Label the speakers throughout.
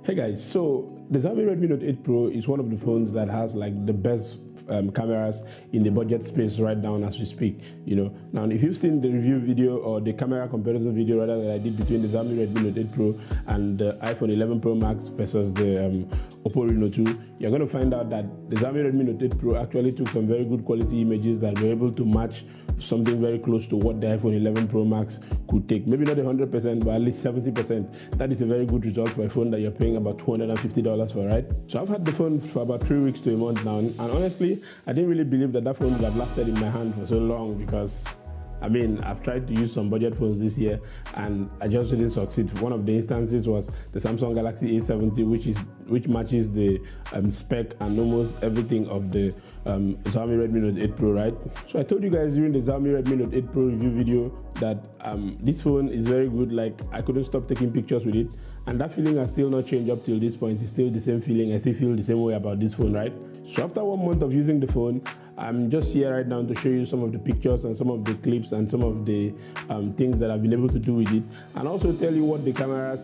Speaker 1: Hey guys, so the Xiaomi Redmi Note 8 Pro is one of the phones that has like the best cameras in the budget space right now as we speak. Now if you've seen the review video or the camera comparison video rather that I did between the Xiaomi Redmi Note 8 Pro and the iPhone 11 Pro Max versus the Oppo Reno 2, you're going to find out that the Xiaomi Redmi Note 8 Pro actually took some very good quality images that were able to match something very close to what the iPhone 11 Pro Max could take. Maybe not 100%, but at least 70%. That is a very good result for a phone that you're paying about $250 for, right? So I've had the phone for about 3 weeks to a month now, and honestly, I didn't really believe that phone would have lasted in my hand for so long because I've tried to use some budget phones this year and I just didn't succeed. One of the instances was the Samsung Galaxy A70, which matches the spec and almost everything of the Xiaomi Redmi Note 8 Pro, right? So I told you guys during the Xiaomi Redmi Note 8 Pro review video that this phone is very good. Like, I couldn't stop taking pictures with it, and that feeling has still not changed up till this point. It's still the same feeling. I still feel the same way about this phone, right? So after 1 month of using the phone, I'm just here right now to show you some of the pictures and some of the clips and some of the things that I've been able to do with it, and also tell you what the camera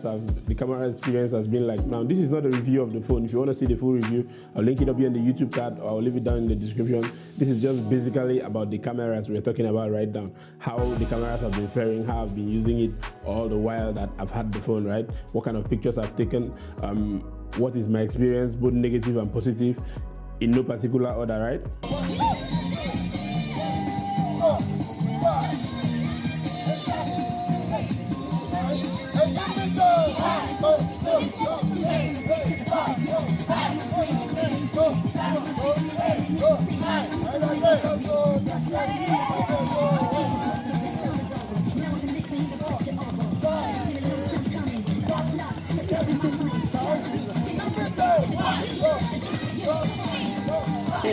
Speaker 1: experience has been like. Now, this is not a review of the phone. If you want to see the full review, I'll link it up here in the YouTube card, or I'll leave it down in the description. This is just basically about the cameras we're talking about right now, how the cameras have been faring, how I've been using it all the while that I've had the phone, right? What kind of pictures I've taken, what is my experience, both negative and positive, in no particular order, right?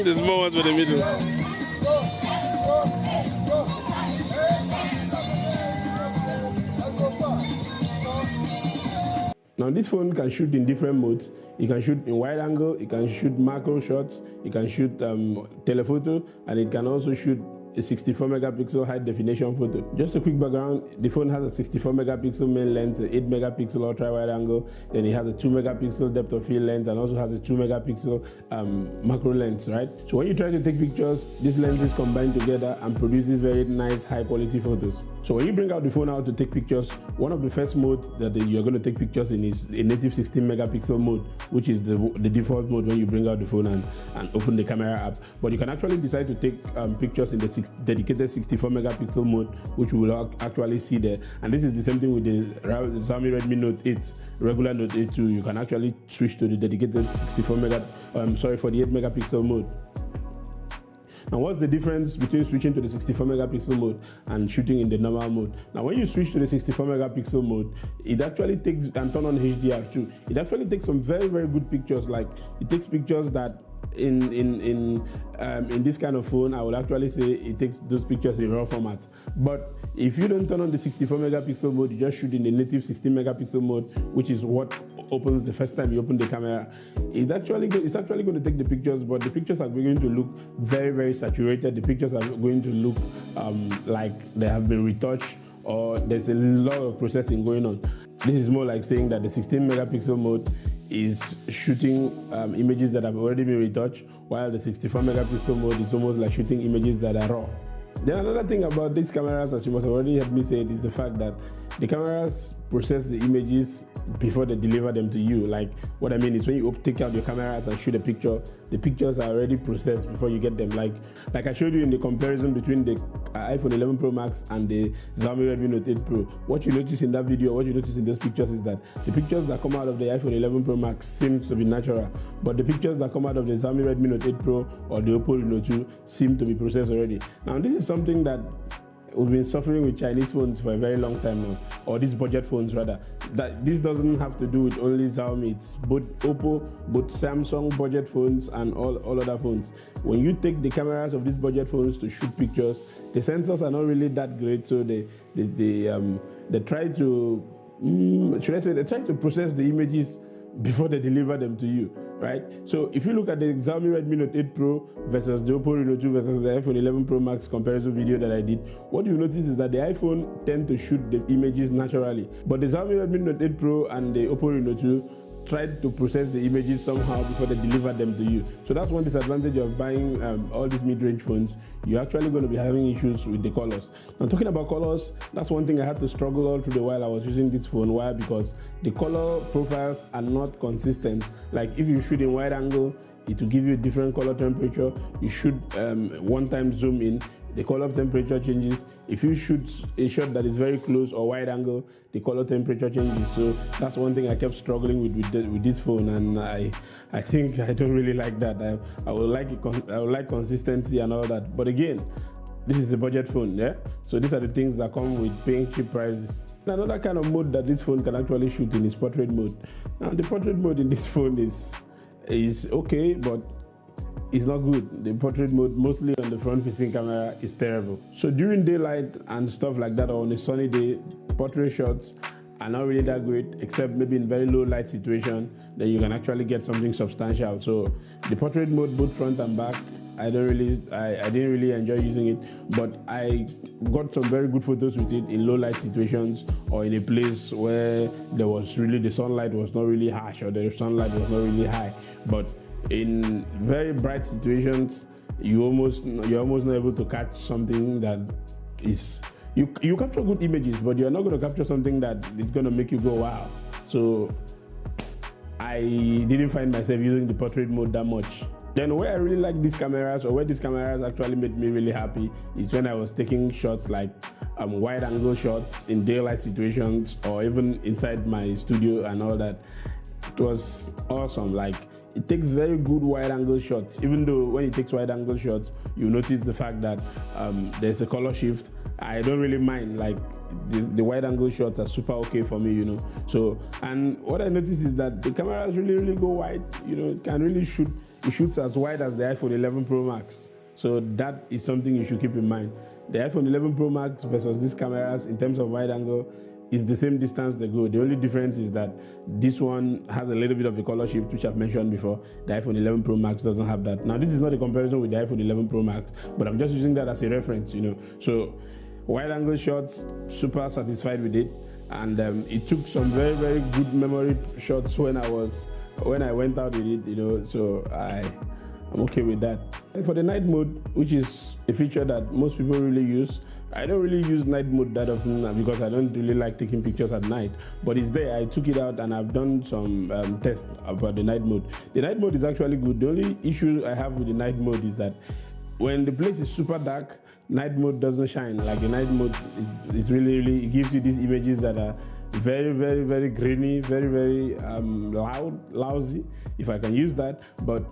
Speaker 1: There's more ones for the middle. Now, this phone can shoot in different modes. It can shoot in wide angle, it can shoot macro shots, it can shoot telephoto, and it can also shoot a 64 megapixel high definition photo. Just a quick background, the phone has a 64 megapixel main lens, an 8 megapixel ultra wide angle, then it has a 2 megapixel depth of field lens, and also has a 2 megapixel macro lens, right? So when you try to take pictures, these lenses combine together and produces very nice high quality photos. So when you bring out the phone out to take pictures, one of the first modes that you're going to take pictures in is a native 16 megapixel mode, which is the default mode when you bring out the phone and open the camera app. But you can actually decide to take pictures in the dedicated 64 megapixel mode, which we will actually see there. And this is the same thing with the Xiaomi Redmi Note 8, regular Note 8 too. You can actually switch to the dedicated 64 48 megapixel mode. Now, what's the difference between switching to the 64 megapixel mode and shooting in the normal mode? Now, when you switch to the 64 megapixel mode, it actually takes, and turn on HDR too, it actually takes some very, very good pictures. Like, it takes pictures that in this kind of phone, I would actually say it takes those pictures in raw format. But if you don't turn on the 64 megapixel mode, you just shoot in the native 16 megapixel mode, which is what opens the first time you open the camera. It's actually going to take the pictures, but the pictures are going to look very, very saturated. The pictures are going to look like they have been retouched, or there's a lot of processing going on. This is more like saying that the 16 megapixel mode is shooting images that have already been retouched, while the 64 megapixel mode is almost like shooting images that are raw. Then another thing about these cameras, as you must have already heard me say it, is the fact that the cameras process the images before they deliver them to you. Like, what I mean is when you take out your cameras and shoot a picture, the pictures are already processed before you get them. Like I showed you in the comparison between the iPhone 11 Pro Max and the Xiaomi Redmi Note 8 Pro. What you notice in that video, what you notice in those pictures is that the pictures that come out of the iPhone 11 Pro Max seem to be natural, but the pictures that come out of the Xiaomi Redmi Note 8 Pro or the Oppo Reno 2 seem to be processed already. Now, this is something that we've been suffering with Chinese phones for a very long time now, or these budget phones rather. That this doesn't have to do with only Xiaomi, it's both Oppo, both Samsung budget phones and all other phones. When you take the cameras of these budget phones to shoot pictures, the sensors are not really that great, so they try to they try to process the images before they deliver them to you, right? So if you look at the Xiaomi Redmi Note 8 Pro versus the Oppo Reno 2 versus the iPhone 11 Pro Max comparison video that I did, what you notice is that the iPhone tend to shoot the images naturally, but the Xiaomi Redmi Note 8 Pro and the Oppo Reno 2 tried to process the images somehow before they deliver them to you. So that's one disadvantage of buying all these mid-range phones. You're actually going to be having issues with the colors. Now, talking about colors, that's one thing I had to struggle all through the while I was using this phone. Why? Because the color profiles are not consistent. Like if you shoot in wide angle, it will give you a different color temperature. You should one time zoom in, the color temperature changes. If you shoot a shot that is very close or wide angle, the color temperature changes. So that's one thing I kept struggling with this phone, and I think I don't really like that. I would like consistency and all that. But again, this is a budget phone, yeah? So these are the things that come with paying cheap prices. Another kind of mode that this phone can actually shoot in is portrait mode. Now the portrait mode in this phone is okay, but it's not good. The portrait mode, mostly on the front facing camera, is terrible. So during daylight and stuff like that, or on a sunny day, portrait shots are not really that great, except maybe in very low light situation, then you can actually get something substantial. So the portrait mode, both front and back, I didn't really enjoy using it, but I got some very good photos with it in low light situations, or in a place where the sunlight was not really harsh, or the sunlight was not really high. But in very bright situations, you're almost not able to catch something that is, you capture good images, but you're not going to capture something that is going to make you go wow. So I didn't find myself using the portrait mode that much. Then where I really like these cameras, or where these cameras actually made me really happy, is when I was taking shots like wide angle shots in daylight situations, or even inside my studio and all that. It was awesome. Like, it takes very good wide angle shots, even though when it takes wide angle shots, you notice the fact that there's a color shift. I don't really mind. Like, the wide angle shots are super okay for me, you know. So, and what I noticed is that the cameras really go wide. You know, it can really shoot. It shoots as wide as the iPhone 11 Pro Max. So that is something you should keep in mind. The iPhone 11 Pro Max versus these cameras in terms of wide angle is the same distance they go. The only difference is that this one has a little bit of a color shift, which I've mentioned before. The iPhone 11 Pro Max doesn't have that. Now, this is not a comparison with the iPhone 11 Pro Max, but I'm just using that as a reference, you know. So wide angle shots, super satisfied with it. And it took some very good memory shots when I went out with it, you know. So I'm okay with that. And for the night mode, which is a feature that most people really use, I don't really use night mode that often because I don't really like taking pictures at night. But it's there. I took it out and I've done some tests about the night mode. The night mode is actually good. The only issue I have with the night mode is that when the place is super dark, night mode doesn't shine. Like, the night mode is really, it gives you these images that are very grainy, very lousy, if I can use that. But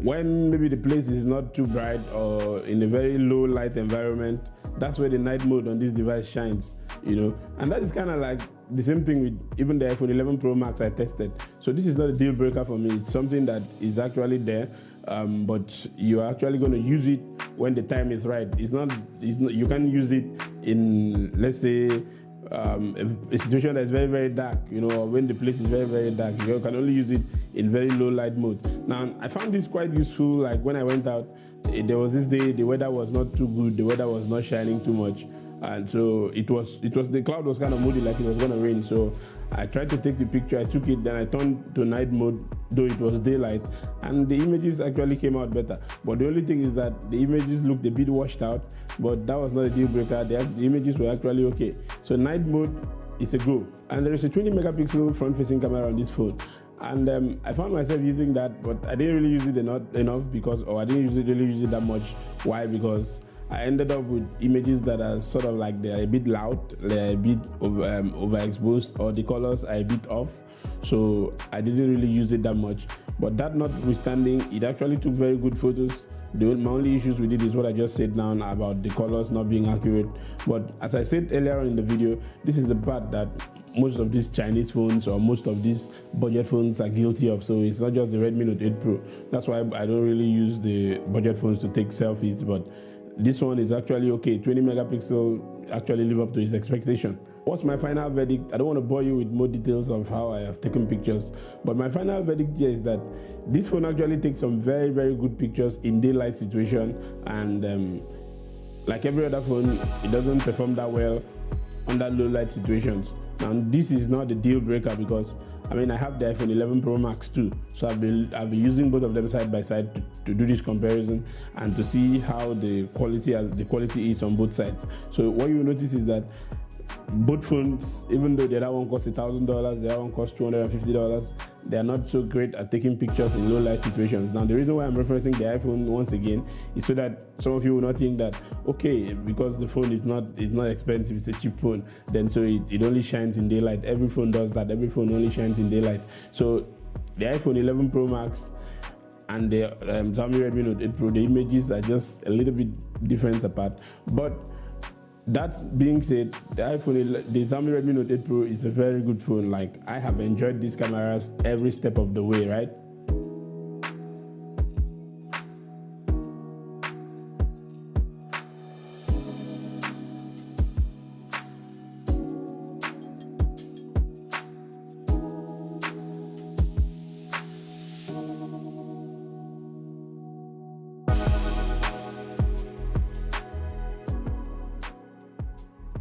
Speaker 1: when maybe the place is not too bright, or in a very low light environment, that's where the night mode on this device shines, you know. And that is kind of like the same thing with even the iPhone 11 Pro Max I tested. So this is not a deal breaker for me. It's something that is actually there, but you're actually going to use it when the time is right. It's not, you can use it in, let's say, a situation that is very dark, you know, or when the place is very dark. You can only use it in very low light mode. Now, I found this quite useful. Like, when I went out, there was this day the weather was not too good, the weather was not shining too much, and so it was the cloud was kind of moody, like it was going to rain. So I tried to take the picture, I took it, then I turned to night mode, though it was daylight, and the images actually came out better. But the only thing is that the images looked a bit washed out, but that was not a deal breaker. The images were actually okay. So night mode is a go. And there is a 20 megapixel front facing camera on this phone. And I found myself using that, but I didn't really use it enough because, or I didn't really use it that much. Why? Because I ended up with images that are sort of like, they're a bit loud, they're a bit overexposed, or the colors are a bit off. So I didn't really use it that much. But that notwithstanding, it actually took very good photos. My only issues with it is what I just said now about the colors not being accurate. But as I said earlier on in the video, this is the part that most of these Chinese phones or most of these budget phones are guilty of. So it's not just the Redmi Note 8 Pro. That's why I don't really use the budget phones to take selfies. But this one is actually okay. 20 megapixel actually live up to its expectation. What's my final verdict? I don't want to bore you with more details of how I have taken pictures, but my final verdict here is that this phone actually takes some very good pictures in daylight situation, and like every other phone, it doesn't perform that well under low light situations. Now this is not a deal breaker because I mean I have the iPhone 11 Pro Max too, so I've been using both of them side by side to do this comparison and to see how the quality is on both sides. So what you will notice is that both phones, even though the other one costs $1,000, the other one costs $250, they are not so great at taking pictures in low light situations. Now the reason why I'm referencing the iPhone once again is so that some of you will not think that, okay, because the phone is not expensive, it's a cheap phone, then so it only shines in daylight. Every phone does that. Every phone only shines in daylight. So the iPhone 11 Pro Max and the Xiaomi Redmi Note 8 Pro, the images are just a little bit different apart. But that being said, the Xiaomi Redmi Note 8 Pro is a very good phone. Like, I have enjoyed these cameras every step of the way, right?